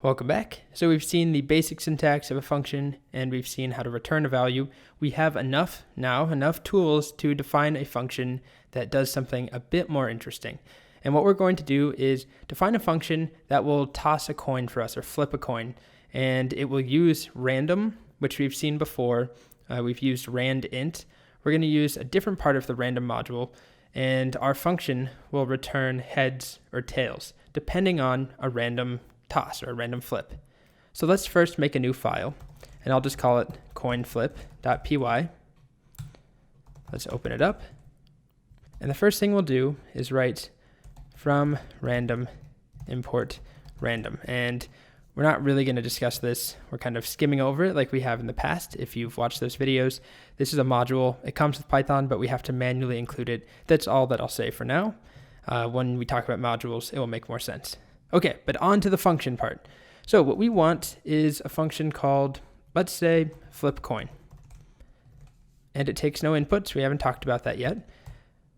Welcome back. So we've seen the basic syntax of a function and we've seen how to return a value. We have enough tools to define a function that does something a bit more interesting. And what we're going to do is define a function that will toss a coin for us or flip a coin. And it will use random, which we've seen before. We've used rand_int. We're going to use a different part of the random module, and our function will return heads or tails, depending on a random toss or a random flip. So let's first make a new file, and I'll just call it coinflip.py. Let's open it up. And the first thing we'll do is write from random import random. And we're not really going to discuss this. We're kind of skimming over it like we have in the past. If you've watched those videos, this is a module. It comes with Python, but we have to manually include it. That's all that I'll say for now. When we talk about modules, it will make more sense. Okay, but on to the function part. So what we want is a function called, let's say, flip coin. And it takes no inputs. We haven't talked about that yet.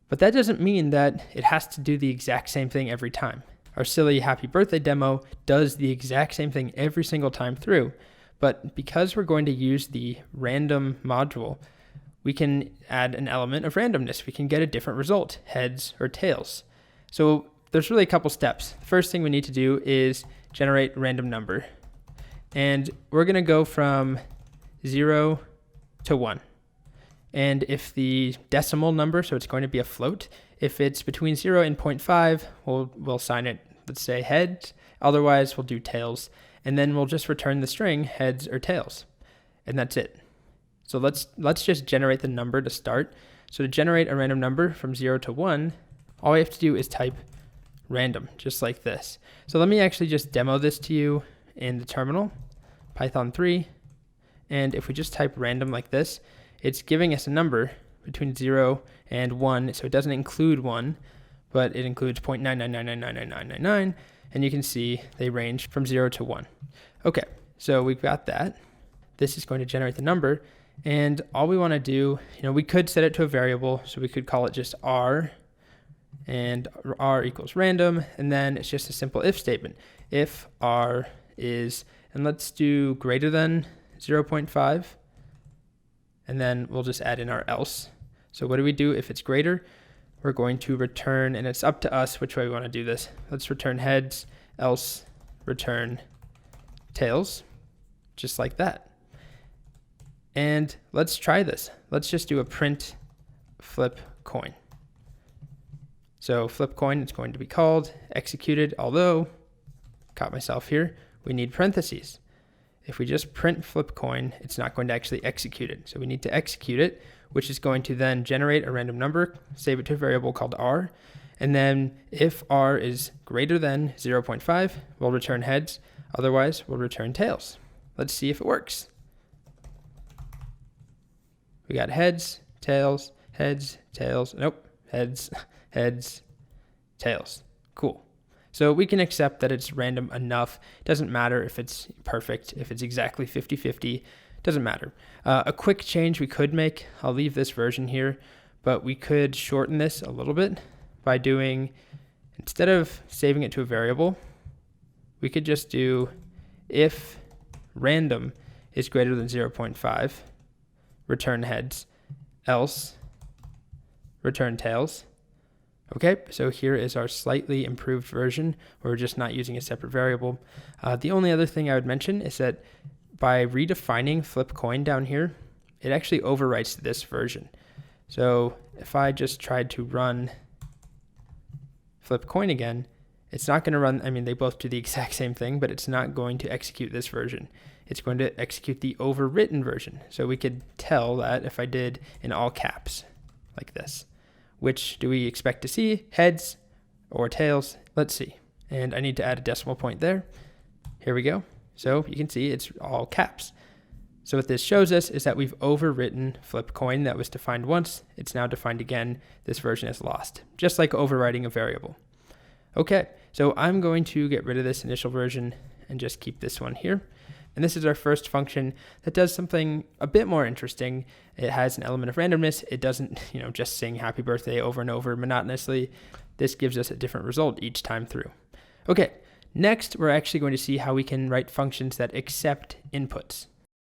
But that doesn't mean that it has to do the exact same thing every time. Our silly happy birthday demo does the exact same thing every single time through. But because we're going to use the random module, we can add an element of randomness. We can get a different result, heads or tails. So there's really a couple steps. The first thing we need to do is generate a random number. And we're going to go from 0 to 1. And if the decimal number, so it's going to be a float, if it's between 0 and 0.5, we'll assign it, let's say, heads. Otherwise, we'll do tails. And then we'll just return the string heads or tails. And that's it. So let's just generate the number to start. So to generate a random number from 0 to 1, all we have to do is type random, just like this. So let me actually just demo this to you in the terminal, Python 3. And if we just type random like this, it's giving us a number between 0 and 1. So it doesn't include 1, but it includes 0.999999999. And you can see they range from 0 to 1. Okay, so we've got that. This is going to generate the number. And all we want to do, we could set it to a variable. So we could call it just r, and r equals random, and then it's just a simple if statement. If r is, and let's do greater than 0.5, and then we'll just add in our else. So what do we do if it's greater? We're going to return, and it's up to us which way we want to do this. Let's return heads, else return tails, just like that. And let's try this. Let's just do a print flip coin. So flip coin, it's going to be called, executed, although, caught myself here, we need parentheses. If we just print flip coin, it's not going to actually execute it. So we need to execute it, which is going to then generate a random number, save it to a variable called r, and then if r is greater than 0.5, we'll return heads, otherwise we'll return tails. Let's see if it works. We got heads, tails, nope, heads, heads, tails. Cool. So we can accept that it's random enough. It doesn't matter if it's perfect, if it's exactly 50-50, doesn't matter. A quick change we could make, I'll leave this version here, but we could shorten this a little bit by doing, instead of saving it to a variable, we could just do if random is greater than 0.5, return heads, else return tails. Okay, so here is our slightly improved version where we're just not using a separate variable. The only other thing I would mention is that by redefining flip coin down here, it actually overwrites this version. So if I just tried to run flip coin again, it's not going to run, they both do the exact same thing, but it's not going to execute this version. It's going to execute the overwritten version. So we could tell that if I did in all caps like this. Which do we expect to see? Heads or tails? Let's see. And I need to add a decimal point there. Here we go. So you can see it's all caps. So what this shows us is that we've overwritten flip coin that was defined once. It's now defined again. This version is lost, just like overwriting a variable. Okay, so I'm going to get rid of this initial version and just keep this one here. And this is our first function that does something a bit more interesting. It has an element of randomness. It doesn't, just sing happy birthday over and over monotonously. This gives us a different result each time through. Okay, Next, we're actually going to see how we can write functions that accept inputs.